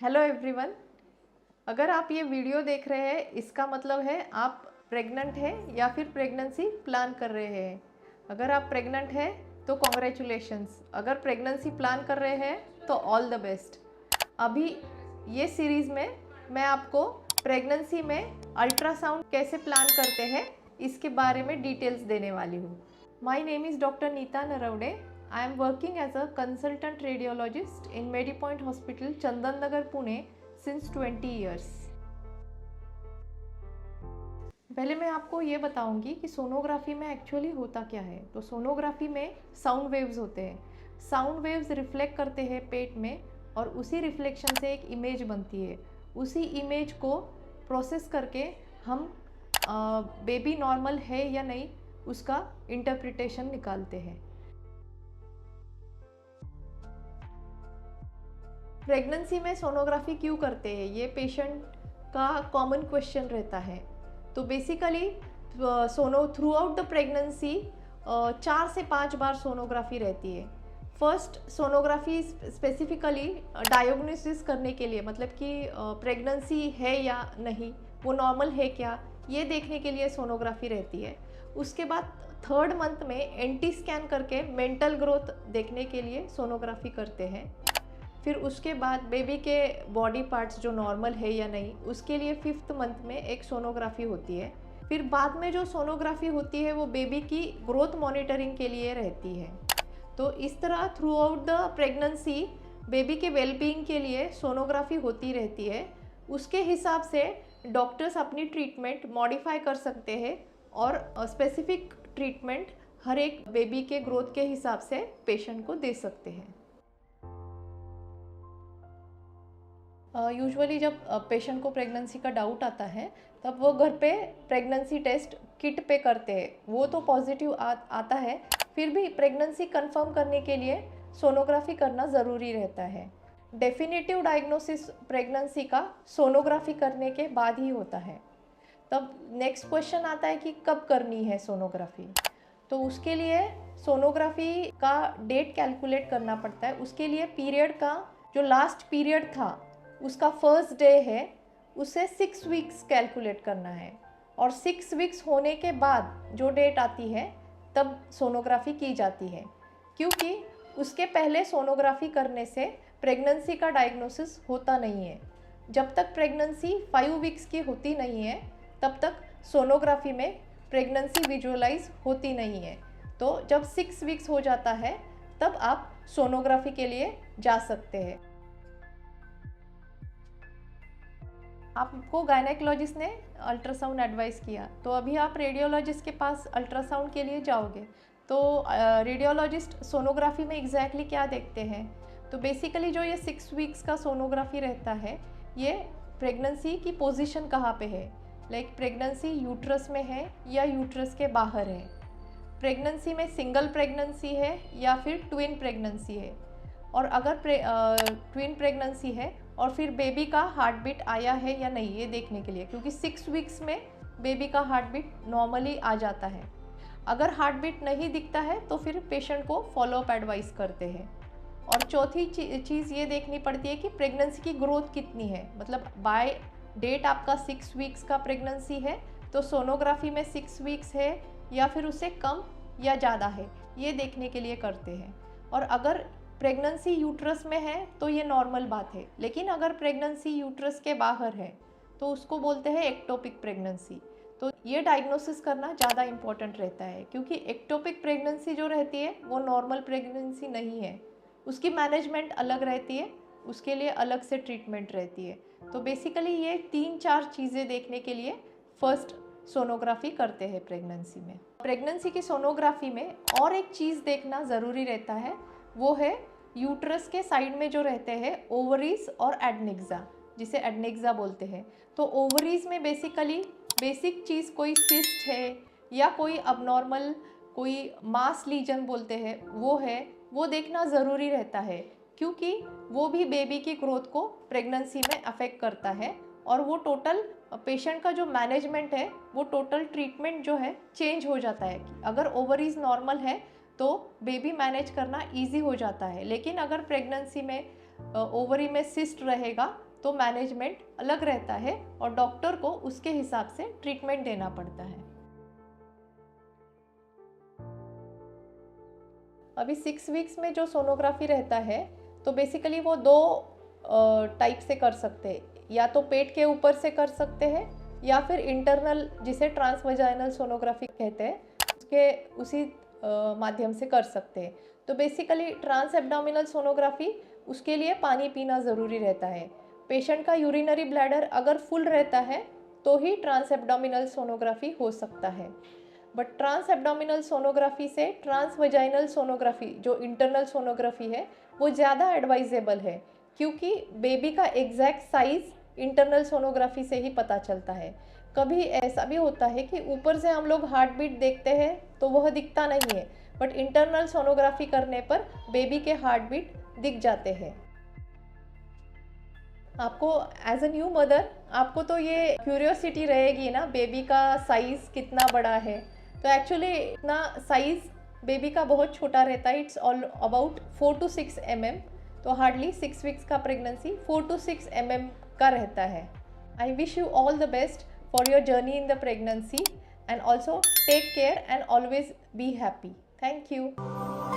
Hello everyone. अगर आप ये वीडियो देख रहे हैं इसका मतलब है आप प्रेग्नेंट हैं या फिर प्रेगनेंसी प्लान कर रहे हैं। अगर आप प्रेग्नेंट हैं तो कॉन्ग्रेचुलेशंस, अगर प्रेगनेंसी प्लान कर रहे हैं तो ऑल द बेस्ट। अभी ये सीरीज़ में मैं आपको प्रेगनेंसी में अल्ट्रासाउंड कैसे प्लान करते हैं इसके बारे में डिटेल्स देने वाली हूँ। My name is doctor Neeta Narwade. I am working as a consultant radiologist in MediPoint Hospital, Chandan Nagar, Pune since 20 years. पहले मैं आपको ये बताऊंगी कि सोनोग्राफी में एक्चुअली होता क्या है। तो सोनोग्राफी में साउंड वेव्स होते हैं। साउंड वेव्स रिफ्लेक्ट करते हैं पेट में और उसी रिफ्लेक्शन से एक इमेज बनती है। उसी इमेज को प्रोसेस करके हम बेबी नॉर्मल है या नहीं उसका इंटरप्रिटेशन निकालते हैं। प्रेगनेंसी में सोनोग्राफी क्यों करते हैं, ये पेशेंट का कॉमन क्वेश्चन रहता है। तो basically through out the pregnancy 4 से 5 बार सोनोग्राफी रहती है। फर्स्ट सोनोग्राफी स्पेसिफिकली डायग्नोसिस करने के लिए, मतलब कि प्रेगनेंसी है या नहीं, वो नॉर्मल है क्या, ये देखने के लिए सोनोग्राफी रहती है। उसके बाद 3rd मंथ में एंटी स्कैन करके मेंटल ग्रोथ देखने के लिए सोनोग्राफी करते हैं। फिर उसके बाद बेबी के बॉडी पार्ट्स जो नॉर्मल है या नहीं उसके लिए 5th मंथ में एक सोनोग्राफी होती है। फिर बाद में जो सोनोग्राफी होती है वो बेबी की ग्रोथ मॉनिटरिंग के लिए रहती है। तो इस तरह through out the pregnancy baby के वेलबींग के लिए सोनोग्राफी होती रहती है। उसके हिसाब से डॉक्टर्स अपनी ट्रीटमेंट मॉडिफाई कर सकते हैं और स्पेसिफिक ट्रीटमेंट हर एक बेबी के ग्रोथ के हिसाब से पेशेंट को दे सकते हैं। यूजुअली जब पेशेंट को प्रेगनेंसी का डाउट आता है तब वो घर पे प्रेगनेंसी टेस्ट किट पे करते हैं। वो तो पॉजिटिव आता है, फिर भी प्रेगनेंसी कंफर्म करने के लिए सोनोग्राफी करना ज़रूरी रहता है। डेफिनेटिव डायग्नोसिस प्रेगनेंसी का सोनोग्राफी करने के बाद ही होता है। तब नेक्स्ट क्वेश्चन आता है कि कब करनी है सोनोग्राफी। तो उसके लिए सोनोग्राफी का डेट कैलकुलेट करना पड़ता है। उसके लिए पीरियड का जो लास्ट पीरियड था उसका फर्स्ट डे है, उसे 6 वीक्स कैलकुलेट करना है और 6 वीक्स होने के बाद जो डेट आती है तब सोनोग्राफी की जाती है, क्योंकि उसके पहले सोनोग्राफी करने से प्रेगनेंसी का डायग्नोसिस होता नहीं है। जब तक प्रेगनेंसी 5 वीक्स की होती नहीं है तब तक सोनोग्राफी में प्रेगनेंसी विजुअलाइज होती नहीं है। तो जब 6 वीक्स हो जाता है तब आप सोनोग्राफी के लिए जा सकते हैं। आपको गायनेकोलॉजिस्ट ने अल्ट्रासाउंड एडवाइस किया तो अभी आप रेडियोलॉजिस्ट के पास अल्ट्रासाउंड के लिए जाओगे। तो रेडियोलॉजिस्ट सोनोग्राफी में एग्जैक्टली क्या देखते हैं, तो बेसिकली जो ये 6 वीक्स का सोनोग्राफी रहता है ये प्रेगनेंसी की पोजीशन कहाँ पे है, लाइक प्रेगनेंसी यूट्रस में है या यूट्रस के बाहर है, प्रेगनेंसी में सिंगल प्रेगनेंसी है या फिर ट्विन प्रेगनेंसी है, और अगर ट्विन प्रेगनेंसी है और फिर बेबी का हार्ट बीट आया है या नहीं ये देखने के लिए, क्योंकि 6 वीक्स में बेबी का हार्ट बीट नॉर्मली आ जाता है। अगर हार्ट बीट नहीं दिखता है तो फिर पेशेंट को फॉलोअप एडवाइस करते हैं। और चौथी चीज़ ये देखनी पड़ती है कि प्रेगनेंसी की ग्रोथ कितनी है, मतलब बाय डेट आपका 6 वीक्स का प्रेगनेंसी है तो सोनोग्राफी में 6 वीक्स है या फिर उससे कम या ज़्यादा है, ये देखने के लिए करते हैं। और अगर प्रेगनेंसी यूट्रस में है तो ये नॉर्मल बात है, लेकिन अगर प्रेगनेंसी यूट्रस के बाहर है तो उसको बोलते हैं एक्टोपिक प्रेगनेंसी। तो ये डायग्नोसिस करना ज़्यादा इम्पॉर्टेंट रहता है, क्योंकि एक्टोपिक प्रेगनेंसी जो रहती है वो नॉर्मल प्रेगनेंसी नहीं है, उसकी मैनेजमेंट अलग रहती है, उसके लिए अलग से ट्रीटमेंट रहती है। तो बेसिकली ये 3-4 चीज़ें देखने के लिए फर्स्ट सोनोग्राफी करते हैं प्रेगनेंसी में। प्रेगनेंसी की सोनोग्राफी में और एक चीज़ देखना ज़रूरी रहता है, वो है यूट्रस के साइड में जो रहते हैं ओवरीज और एडनेक्सा, जिसे एडनेक्सा बोलते हैं। तो ओवरीज में बेसिकली बेसिक चीज़ कोई सिस्ट है या कोई अबनॉर्मल कोई मास लीजन बोलते हैं वो देखना ज़रूरी रहता है, क्योंकि वो भी बेबी की ग्रोथ को प्रेगनेंसी में अफेक्ट करता है और वो टोटल पेशेंट का जो मैनेजमेंट है वो टोटल ट्रीटमेंट जो है चेंज हो जाता है। अगर ओवरीज नॉर्मल है तो बेबी मैनेज करना इजी हो जाता है, लेकिन अगर प्रेगनेंसी में ओवरी में सिस्ट रहेगा तो मैनेजमेंट अलग रहता है और डॉक्टर को उसके हिसाब से ट्रीटमेंट देना पड़ता है। अभी 6 वीक्स में जो सोनोग्राफी रहता है तो बेसिकली वो 2 टाइप से कर सकते हैं, या तो पेट के ऊपर से कर सकते हैं या फिर इंटरनल, जिसे ट्रांसवजाइनल सोनोग्राफी कहते हैं, उसके उसी माध्यम से कर सकते हैं। तो बेसिकली ट्रांस एब्डोमिनल सोनोग्राफी, उसके लिए पानी पीना ज़रूरी रहता है। पेशेंट का यूरिनरी ब्लैडर अगर फुल रहता है तो ही ट्रांस एब्डोमिनल सोनोग्राफी हो सकता है। बट ट्रांस एब्डोमिनल सोनोग्राफी से ट्रांस वजाइनल सोनोग्राफी, जो इंटरनल सोनोग्राफी है, वो ज़्यादा एडवाइजेबल है, क्योंकि बेबी का एग्जैक्ट साइज इंटरनल सोनोग्राफी से ही पता चलता है। कभी ऐसा भी होता है कि ऊपर से हम लोग हार्ट बीट देखते हैं तो वह दिखता नहीं है, बट इंटरनल सोनोग्राफी करने पर बेबी के हार्ट बीट दिख जाते हैं। आपको एज अ न्यू मदर आपको तो ये क्यूरियोसिटी रहेगी ना, बेबी का साइज़ कितना बड़ा है। तो एक्चुअली इतना साइज़ बेबी का बहुत छोटा रहता है, it's all about 4 to 6 mm। तो हार्डली 6 वीक्स का प्रेगनेंसी 4 to 6 mm का रहता है। I wish you all the best for your journey in the pregnancy, and also take care and always be happy. Thank you.